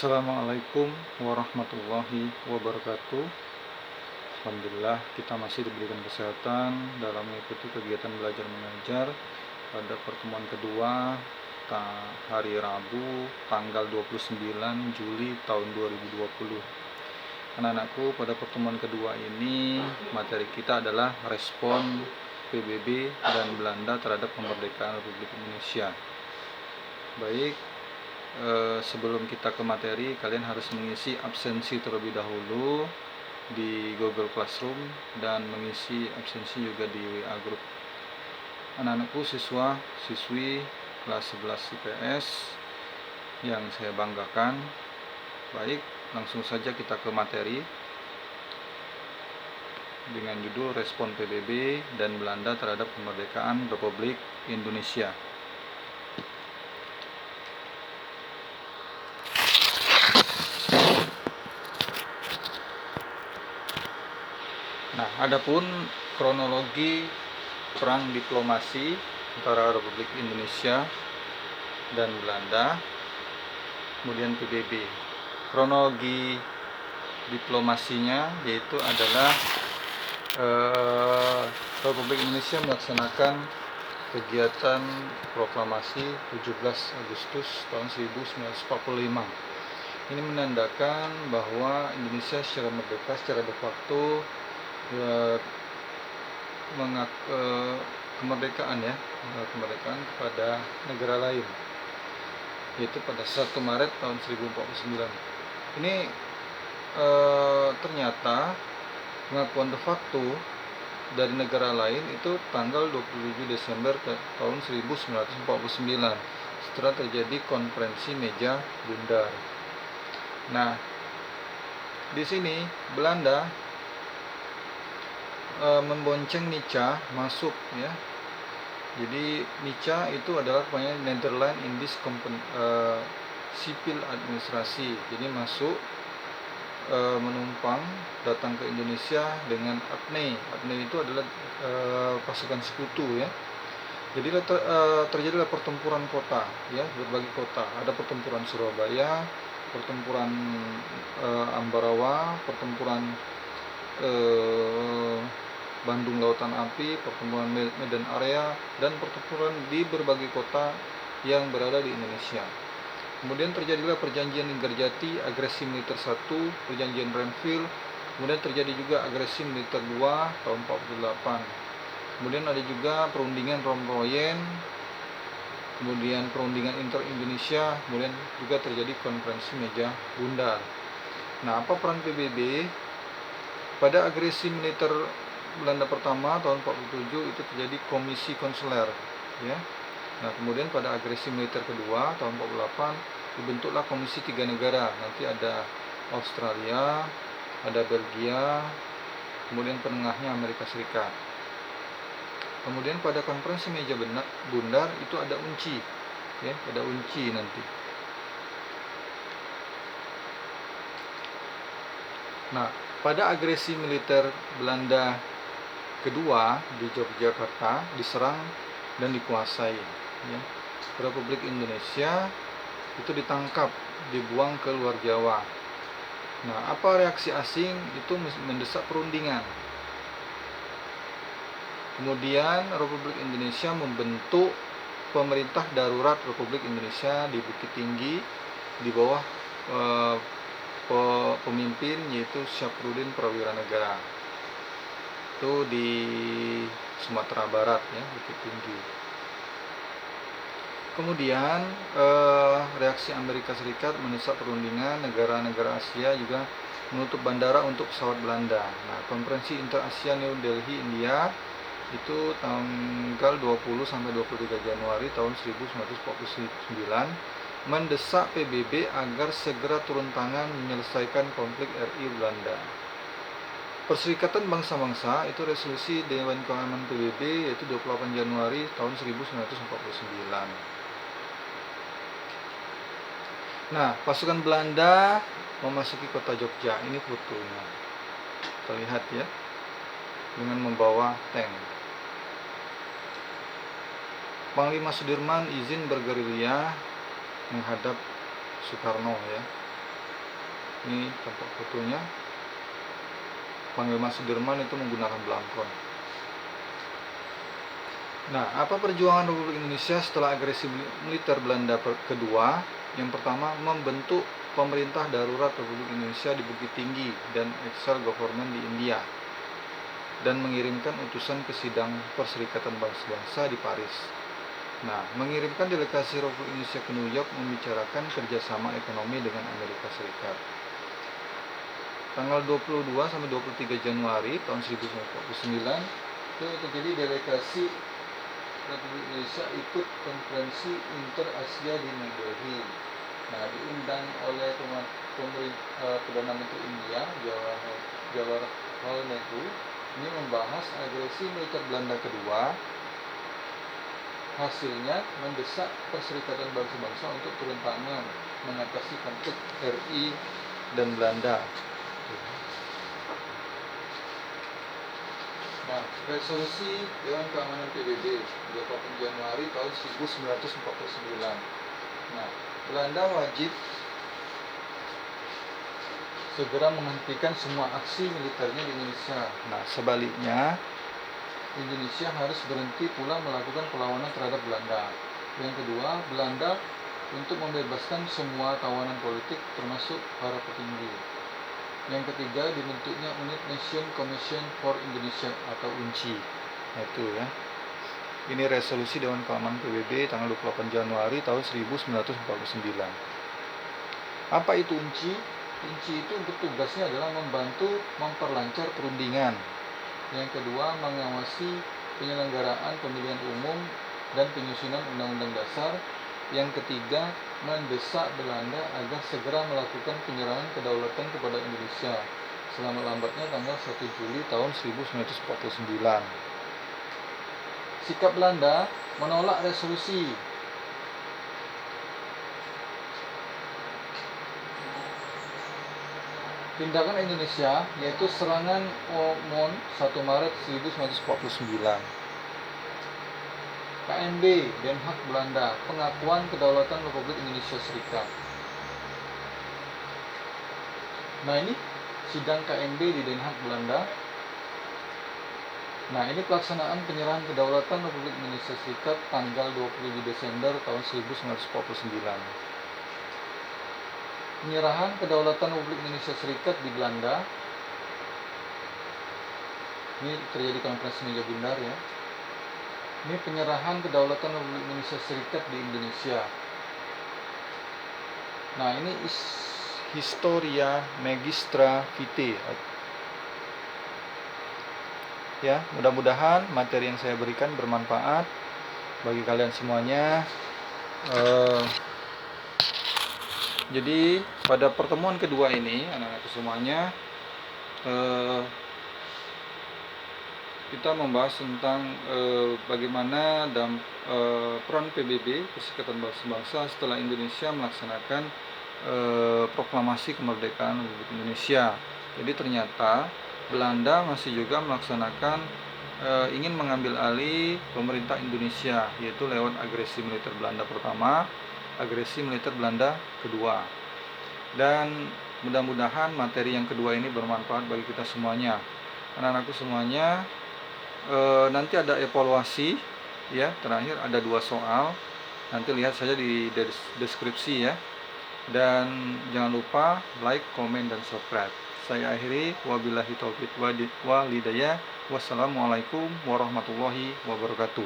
Assalamualaikum warahmatullahi wabarakatuh. Alhamdulillah kita masih diberikan kesehatan dalam mengikuti kegiatan belajar mengajar pada pertemuan kedua hari Rabu tanggal 29 Juli tahun 2020. Anak-anakku, pada pertemuan kedua ini materi kita adalah respon PBB dan Belanda terhadap kemerdekaan Republik Indonesia. Baik, sebelum kita ke materi, kalian harus mengisi absensi terlebih dahulu di Google Classroom dan mengisi absensi juga di WA Group. Anak-anakku, siswa-siswi kelas 11 IPS yang saya banggakan. Baik, langsung saja kita ke materi dengan judul Respon PBB dan Belanda terhadap kemerdekaan Republik Indonesia. Nah, adapun kronologi perang diplomasi antara Republik Indonesia dan Belanda, kemudian PBB. Kronologi diplomasinya yaitu adalah Republik Indonesia melaksanakan kegiatan proklamasi 17 Agustus tahun 1945. Ini menandakan bahwa Indonesia secara merdeka, secara de facto kemerdekaan kepada negara lain, yaitu pada 1 Maret tahun 1049. Ini ternyata pengakuan de facto dari negara lain itu tanggal 27 Desember tahun 1949 setelah terjadi konferensi meja bundar. Nah, di sini Belanda membonceng Nica masuk, ya. Jadi Nica itu adalah Netherlands Indies Sipil Administrasi. Jadi masuk menumpang datang ke Indonesia dengan APNE. APNE itu adalah pasukan sekutu, ya. Jadi terjadilah pertempuran kota, ya, berbagai kota. Ada pertempuran Surabaya, pertempuran Ambarawa, pertempuran Bandung Lautan Api, pertempuran Medan Area, dan pertempuran di berbagai kota yang berada di Indonesia. Kemudian terjadilah perjanjian Linggarjati, agresi militer 1, perjanjian Renville, kemudian terjadi juga agresi militer 2 tahun 48. Kemudian ada juga perundingan Romroyen, kemudian perundingan Inter-Indonesia, kemudian juga terjadi konferensi meja bundar. Nah, apa peran PBB? Pada agresi militer Belanda pertama tahun 47 itu terjadi komisi konsuler, ya. Nah, kemudian pada agresi militer kedua tahun 48 dibentuklah komisi 3 negara. Nanti ada Australia, ada Belgia, kemudian penengahnya Amerika Serikat. Kemudian pada konferensi meja bundar itu ada UNCI, ya, ada UNCI nanti. Nah, pada agresi militer Belanda kedua di Yogyakarta diserang dan dikuasai, ya. Republik Indonesia itu ditangkap, dibuang ke luar Jawa. Nah, apa reaksi asing? Itu mendesak perundingan. Kemudian Republik Indonesia membentuk pemerintah darurat Republik Indonesia di Bukit Tinggi di bawah pemimpin yaitu Syafruddin Prawira Negara. Itu di Sumatera Barat, ya, Bukit Tinggi. Kemudian reaksi Amerika Serikat mendesak perundingan. Negara-negara Asia juga menutup bandara untuk pesawat Belanda. Nah, konferensi Inter-Asia New Delhi, India itu tanggal 20 sampai 23 Januari tahun 1949 mendesak PBB agar segera turun tangan menyelesaikan konflik RI Belanda. Perserikatan Bangsa-Bangsa itu resolusi Dewan Keamanan PBB yaitu 28 Januari tahun 1949. Nah, pasukan Belanda memasuki kota Jogja. Ini fotonya. Terlihat, ya, dengan membawa tank. Panglima Sudirman izin bergerilya menghadap Soekarno, ya. Ini tampak fotonya. Panglima Sudirman itu menggunakan belangkon. Nah, apa perjuangan Republik Indonesia setelah agresi militer Belanda kedua? Yang pertama, membentuk pemerintah darurat Republik Indonesia di Bukit Tinggi dan exile government di India, dan mengirimkan utusan ke sidang Perserikatan Bangsa-Bangsa di Paris. Nah, mengirimkan delegasi Republik Indonesia ke New York membicarakan kerjasama ekonomi dengan Amerika Serikat. Tanggal 22 sampai 23 Januari tahun 1949 itu terjadi delegasi Republik Indonesia ikut konferensi Inter-Asia di New Delhi. Nah, diundang oleh Perdana Menteri India Jawaharlal Nehru. Ini membahas agresi militer Belanda kedua. Hasilnya mendesak Perserikatan Bangsa-Bangsa untuk turun tangan mengatasi konflik RI dan Belanda. Nah, resolusi Dewan Keamanan PBB 28 Januari tahun 1949. Nah, Belanda wajib segera menghentikan semua aksi militernya di Indonesia. Nah, sebaliknya Indonesia harus berhenti pula melakukan perlawanan terhadap Belanda. Yang kedua, Belanda untuk membebaskan semua tawanan politik termasuk para petinggi. Yang ketiga, dibentuknya Unit Nation Commission for Indonesia atau UNCI. Itu ya. Ini resolusi Dewan Keamanan PBB tanggal 28 Januari tahun 1949. Apa itu UNCI? UNCI itu bertugasnya adalah membantu memperlancar perundingan. Yang kedua, mengawasi penyelenggaraan pemilihan umum dan penyusunan undang-undang dasar. Yang ketiga, mendesak Belanda agar segera melakukan penyerangan kedaulatan kepada Indonesia selama-lambatnya tanggal 1 Juli tahun 1949. Sikap Belanda menolak resolusi. Tindakan Indonesia yaitu serangan OMON 1 Maret 1949. KMB Den Haag Belanda, pengakuan kedaulatan Republik Indonesia Serikat. Nah, ini sidang KMB di Den Haag Belanda. Nah, ini pelaksanaan penyerahan kedaulatan Republik Indonesia Serikat tanggal 27 Desember tahun 1949. Penyerahan kedaulatan Republik Indonesia Serikat di Belanda. Ini terjadi konferensi meja bundar ya. Ini penyerahan kedaulatan Republik Indonesia Serikat di Indonesia. Nah, ini Historia Magistra Vitae. Ya, mudah-mudahan materi yang saya berikan bermanfaat bagi kalian semuanya. Jadi pada pertemuan kedua ini, anak-anak semuanya, kita membahas tentang bagaimana peran PBB Perserikatan Bangsa-Bangsa setelah Indonesia melaksanakan proklamasi kemerdekaan Republik Indonesia. Jadi ternyata Belanda masih juga melaksanakan ingin mengambil alih pemerintah Indonesia, yaitu lewat agresi militer Belanda pertama, agresi militer Belanda kedua. Dan mudah-mudahan materi yang kedua ini bermanfaat bagi kita semuanya. Anak-anakku semuanya, nanti ada evaluasi ya, terakhir ada 2 soal, nanti lihat saja di deskripsi ya, dan jangan lupa like, komen, dan subscribe. Saya akhiri, wabillahi taufiq wal hidayah. Wassalamualaikum warahmatullahi wabarakatuh.